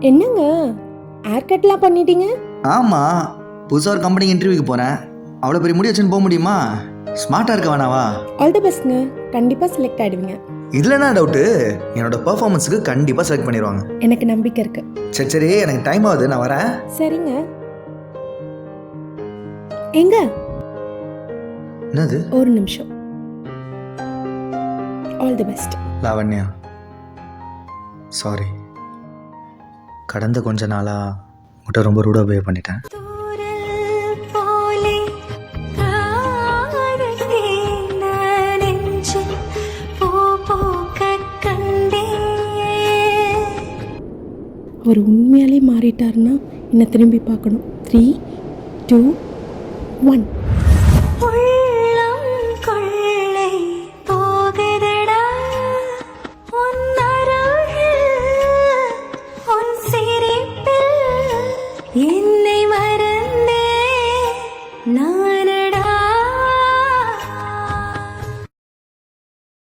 என்னங்க ஹேர் கட்லாம் பண்ணிட்டீங்க? ஆமாம், புதுசாக ஒரு கம்பெனிக்கு இன்டர்வியூக்கு போகிறேன். அவ்வளோ பெரிய முடி வச்சுன்னு போக முடியுமா? ஸ்மார்ட்டாக இருக்க வேணாவா? ஆல் தி பெஸ்ட்ங்க, கண்டிப்பாக செலக்ட் ஆகிடுவீங்க. இதில் என்ன டவுட்டு? என்னோட பெர்ஃபார்மன்ஸுக்கு கண்டிப்பாக செலக்ட் பண்ணிடுவாங்க. எனக்கு நம்பிக்கை இருக்கு. சரி சரி, எனக்கு டைம் ஆகுது, நான் வரேன். சரிங்க. எங்க என்னது? ஒரு நிமிஷம். All the best. Lavanya, sorry. கடந்த கொஞ்ச நாளாக உங்கள்கிட்ட ரொம்ப ரூடாக பிஹேவ் பண்ணிட்டேன். அவர் உண்மையாலே மாறிட்டாருன்னா என்னை திரும்பி பார்க்கணும். 3, 2, 1. என்னை